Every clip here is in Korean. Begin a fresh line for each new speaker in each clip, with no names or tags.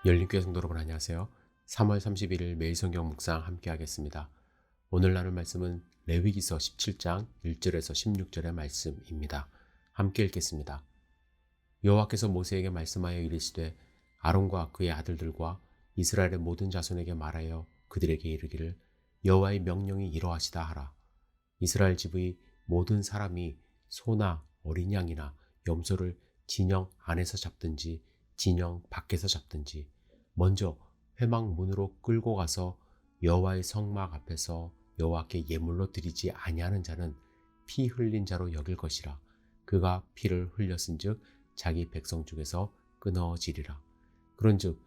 열린교회 성도 여러분 안녕하세요. 3월 31일 매일 성경 묵상 함께 하겠습니다. 오늘 나눌 말씀은 레위기서 17장 1절에서 16절의 말씀입니다. 함께 읽겠습니다. 여호와께서 모세에게 말씀하여 이르시되 아론과 그의 아들들과 이스라엘의 모든 자손에게 말하여 그들에게 이르기를 여호와의 명령이 이러하시다 하라. 이스라엘 집의 모든 사람이 소나 어린 양이나 염소를 진영 안에서 잡든지 진영 밖에서 잡든지 먼저 회막문으로 끌고 가서 여호와의 성막 앞에서 여호와께 예물로 드리지 아니하는 자는 피 흘린 자로 여길 것이라. 그가 피를 흘렸은즉 자기 백성 중에서 끊어지리라. 그런즉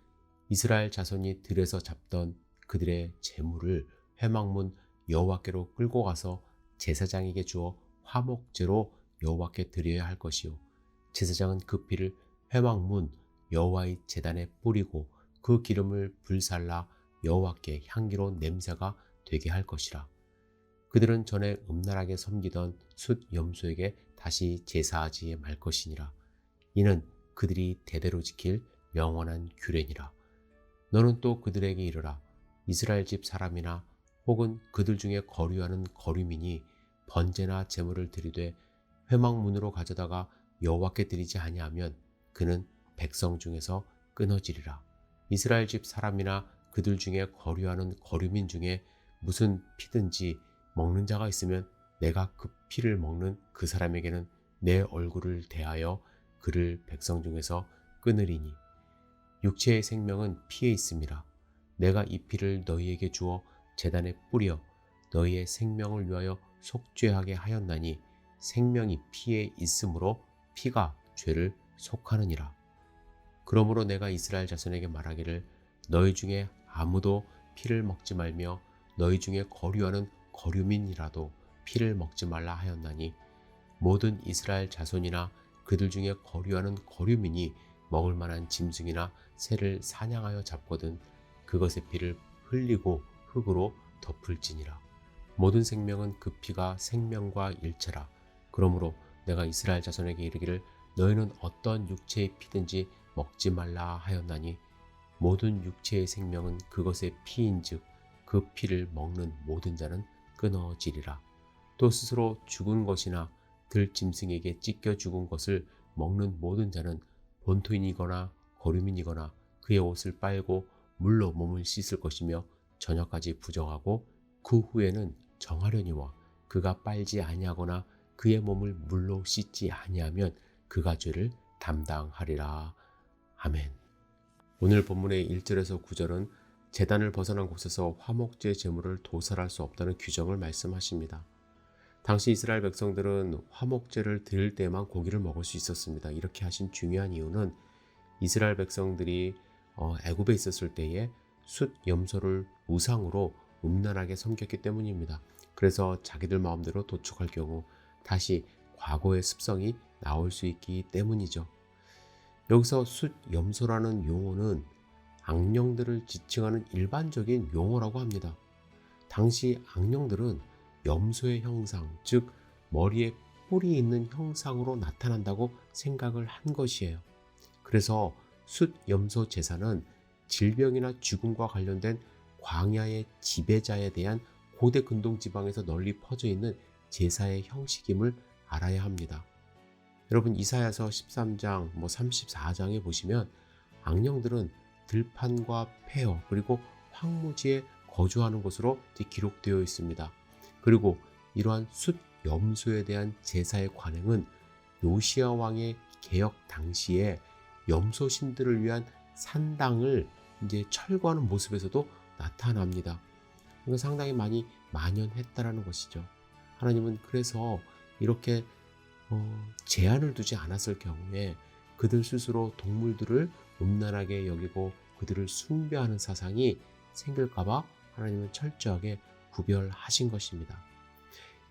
이스라엘 자손이 들에서 잡던 그들의 제물을 회막문 여호와께로 끌고 가서 제사장에게 주어 화목제로 여호와께 드려야 할 것이요, 제사장은 그 피를 회막문 여호와의 제단에 뿌리고 그 기름을 불살라 여호와께 향기로운 냄새가 되게 할 것이라. 그들은 전에 음란하게 섬기던 숫 염소에게 다시 제사하지 말 것이니라. 이는 그들이 대대로 지킬 영원한 규례니라. 너는 또 그들에게 이르라. 이스라엘 집 사람이나 혹은 그들 중에 거류하는 거류민이 번제나 제물을 드리되 회막문으로 가져다가 여호와께 드리지 아니하면 그는 백성 중에서 끊어지리라. 이스라엘 집 사람이나 그들 중에 거류하는 거류민 중에 무슨 피든지 먹는 자가 있으면 내가 그 피를 먹는 그 사람에게는 내 얼굴을 대하여 그를 백성 중에서 끊으리니 육체의 생명은 피에 있음이라. 내가 이 피를 너희에게 주어 제단에 뿌려 너희의 생명을 위하여 속죄하게 하였나니 생명이 피에 있으므로 피가 죄를 속하느니라. 그러므로 내가 이스라엘 자손에게 말하기를 너희 중에 아무도 피를 먹지 말며 너희 중에 거류하는 거류민이라도 피를 먹지 말라 하였나니 모든 이스라엘 자손이나 그들 중에 거류하는 거류민이 먹을 만한 짐승이나 새를 사냥하여 잡거든 그것의 피를 흘리고 흙으로 덮을지니라. 모든 생명은 그 피가 생명과 일체라. 그러므로 내가 이스라엘 자손에게 이르기를 너희는 어떤 육체의 피든지 먹지 말라 하였나니 모든 육체의 생명은 그것의 피인즉 그 피를 먹는 모든 자는 끊어지리라. 또 스스로 죽은 것이나 들짐승에게 찢겨 죽은 것을 먹는 모든 자는 본토인이거나 거류민이거나 그의 옷을 빨고 물로 몸을 씻을 것이며 저녁까지 부정하고 그 후에는 정하려니와 그가 빨지 아니하거나 그의 몸을 물로 씻지 아니하면 그가 죄를 담당하리라. 아멘. 오늘 본문의 1절에서 9절은 제단을 벗어난 곳에서 화목제 제물을 도살할 수 없다는 규정을 말씀하십니다. 당시 이스라엘 백성들은 화목제를 드릴 때만 고기를 먹을 수 있었습니다. 이렇게 하신 중요한 이유는 이스라엘 백성들이 애굽에 있었을 때에 숫 염소를 우상으로 음란하게 섬겼기 때문입니다. 그래서 자기들 마음대로 도축할 경우 다시 과거의 습성이 나올 수 있기 때문이죠. 여기서 숫 염소라는 용어는 악령들을 지칭하는 일반적인 용어라고 합니다. 당시 악령들은 염소의 형상, 즉 머리에 뿔이 있는 형상으로 나타난다고 생각을 한 것이에요. 그래서 숫 염소 제사는 질병이나 죽음과 관련된 광야의 지배자에 대한 고대 근동 지방에서 널리 퍼져 있는 제사의 형식임을 알아야 합니다. 여러분 이사야서 13장 34장에 보시면 악령들은 들판과 폐허 그리고 황무지에 거주하는 것으로 기록되어 있습니다. 그리고 이러한 숫 염소에 대한 제사의 관행은 요시야 왕의 개혁 당시에 염소 신들을 위한 산당을 철거하는 모습에서도 나타납니다. 이건 상당히 많이 만연했다라는 것이죠. 하나님은 그래서 이렇게 제한을 두지 않았을 경우에 그들 스스로 동물들을 음란하게 여기고 그들을 숭배하는 사상이 생길까봐 하나님은 철저하게 구별하신 것입니다.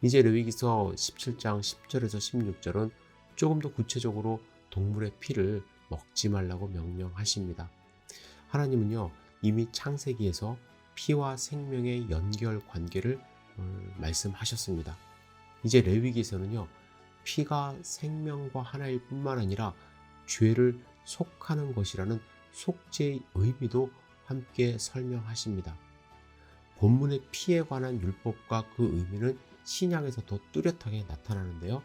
이제 레위기서 17장 10절에서 16절은 조금 더 구체적으로 동물의 피를 먹지 말라고 명령하십니다. 하나님은요 이미 창세기에서 피와 생명의 연결 관계를 말씀하셨습니다. 이제 레위기에서는요 피가 생명과 하나일 뿐만 아니라 죄를 속하는 것이라는 속죄의 의미도 함께 설명하십니다. 본문의 피에 관한 율법과 그 의미는 신약에서 더 뚜렷하게 나타나는데요.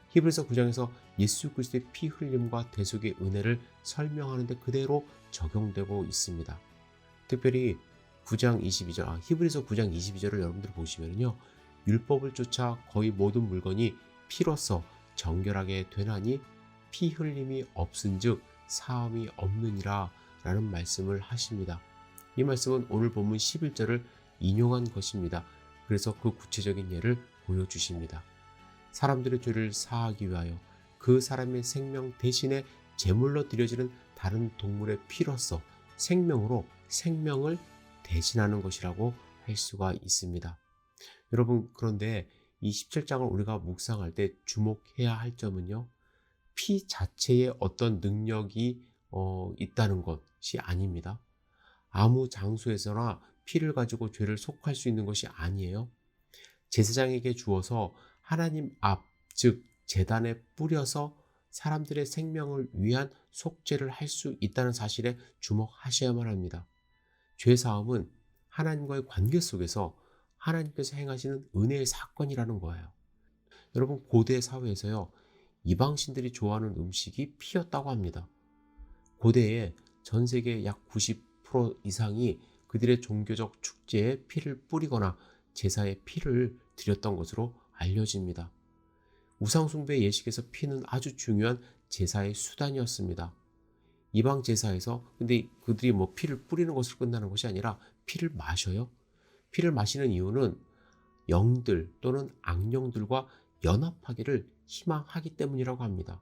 히브리서 9장에서 예수 그리스도의 피 흘림과 대속의 은혜를 설명하는데 그대로 적용되고 있습니다. 특별히 히브리서 9장 22절을 여러분들 보시면요. 율법을 쫓아 거의 모든 물건이 피로써 정결하게 되나니 피 흘림이 없은즉 사함이 없느니라 라는 말씀을 하십니다. 이 말씀은 오늘 본문 11절을 인용한 것입니다. 그래서 그 구체적인 예를 보여주십니다. 사람들의 죄를 사하기 위하여 그 사람의 생명 대신에 제물로 드려지는 다른 동물의 피로써 생명으로 생명을 대신하는 것이라고 할 수가 있습니다. 여러분, 그런데 이 17장을 우리가 묵상할 때 주목해야 할 점은요. 피 자체에 어떤 능력이 있다는 것이 아닙니다. 아무 장소에서나 피를 가지고 죄를 속할 수 있는 것이 아니에요. 제사장에게 주어서 하나님 앞, 즉 제단에 뿌려서 사람들의 생명을 위한 속죄를 할 수 있다는 사실에 주목하셔야만 합니다. 죄사함은 하나님과의 관계 속에서 하나님께서 행하시는 은혜의 사건이라는 거예요. 여러분, 고대 사회에서요, 이방신들이 좋아하는 음식이 피였다고 합니다. 고대에 전 세계 약 90% 이상이 그들의 종교적 축제에 피를 뿌리거나 제사에 피를 드렸던 것으로 알려집니다. 우상숭배 예식에서 피는 아주 중요한 제사의 수단이었습니다. 이방 제사에서 근데 그들이 피를 뿌리는 것으로 끝나는 것이 아니라 피를 마셔요. 피를 마시는 이유는 영들 또는 악령들과 연합하기를 희망하기 때문이라고 합니다.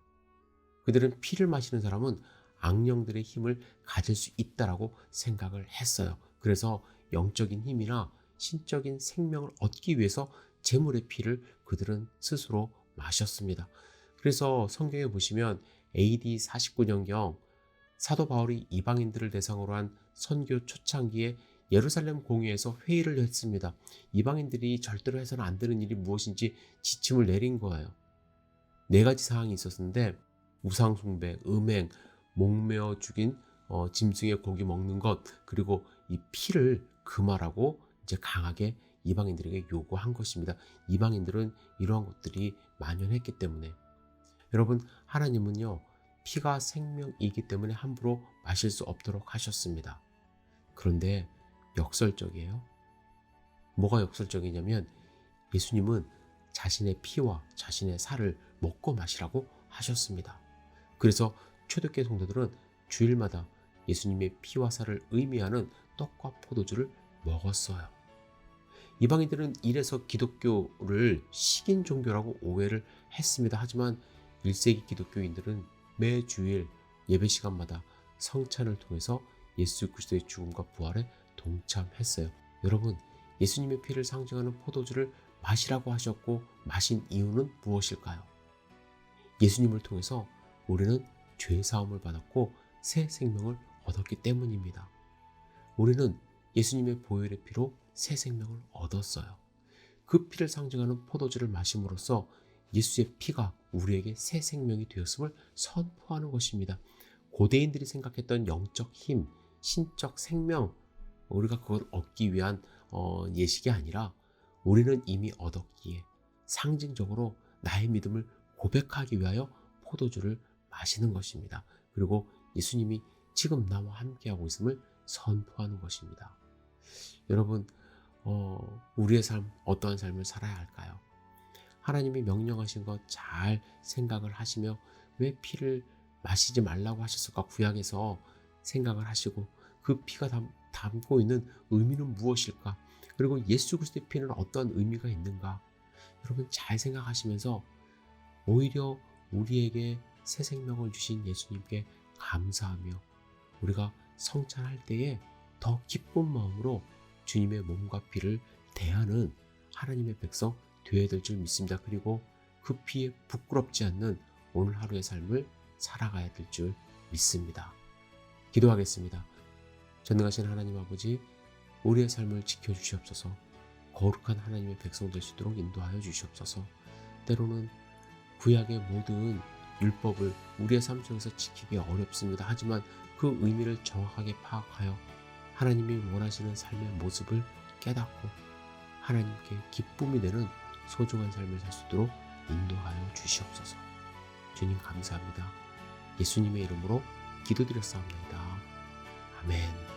그들은 피를 마시는 사람은 악령들의 힘을 가질 수 있다라고 생각을 했어요. 그래서 영적인 힘이나 신적인 생명을 얻기 위해서 제물의 피를 그들은 스스로 마셨습니다. 그래서 성경에 보시면 AD 49년경 사도 바울이 이방인들을 대상으로 한 선교 초창기에 예루살렘 공회에서 회의를 했습니다. 이방인들이 절대로 해서는 안 되는 일이 무엇인지 지침을 내린 거예요. 4가지 사항이 있었는데 우상숭배, 음행, 목매어 죽인 짐승의 고기 먹는 것, 그리고 이 피를 금하라고 이제 강하게 이방인들에게 요구한 것입니다. 이방인들은 이러한 것들이 만연했기 때문에. 여러분, 하나님은요, 피가 생명이기 때문에 함부로 마실 수 없도록 하셨습니다. 그런데 역설적이에요. 뭐가 역설적이냐면 예수님은 자신의 피와 자신의 살을 먹고 마시라고 하셨습니다. 그래서 초대교회 성도들은 주일마다 예수님의 피와 살을 의미하는 떡과 포도주를 먹었어요. 이방인들은 이래서 기독교를 식인 종교라고 오해를 했습니다. 하지만 1세기 기독교인들은 매 주일 예배 시간마다 성찬을 통해서 예수 그리스도의 죽음과 부활에 동참했어요. 여러분, 예수님의 피를 상징하는 포도주를 마시라고 하셨고 마신 이유는 무엇일까요? 예수님을 통해서 우리는 죄 사함을 받았고 새 생명을 얻었기 때문입니다. 우리는 예수님의 보혈의 피로 새 생명을 얻었어요. 그 피를 상징하는 포도주를 마심으로써 예수의 피가 우리에게 새 생명이 되었음을 선포하는 것입니다. 고대인들이 생각했던 영적 힘, 신적 생명, 우리가 그걸 얻기 위한 예식이 아니라 우리는 이미 얻었기에 상징적으로 나의 믿음을 고백하기 위하여 포도주를 마시는 것입니다. 그리고 예수님이 지금 나와 함께하고 있음을 선포하는 것입니다. 여러분, 우리의 삶, 어떠한 삶을 살아야 할까요? 하나님이 명령하신 것 잘 생각을 하시며 왜 피를 마시지 말라고 하셨을까? 구약에서 생각을 하시고 그 피가 담고 있는 의미는 무엇일까? 그리고 예수 그리스도의 피는 어떤 의미가 있는가? 여러분 잘 생각하시면서 오히려 우리에게 새 생명을 주신 예수님께 감사하며 우리가 성찬할 때에 더 기쁜 마음으로 주님의 몸과 피를 대하는 하나님의 백성 되어야 될 줄 믿습니다. 그리고 그 피에 부끄럽지 않는 오늘 하루의 삶을 살아가야 될 줄 믿습니다. 기도하겠습니다. 전능하신 하나님 아버지, 우리의 삶을 지켜주시옵소서. 거룩한 하나님의 백성 될 수 있도록 인도하여 주시옵소서. 때로는 구약의 모든 율법을 우리의 삶 속에서 지키기 어렵습니다. 하지만 그 의미를 정확하게 파악하여 하나님이 원하시는 삶의 모습을 깨닫고 하나님께 기쁨이 되는 소중한 삶을 살 수 있도록 인도하여 주시옵소서. 주님 감사합니다. 예수님의 이름으로 기도드렸사옵나이다. 아멘.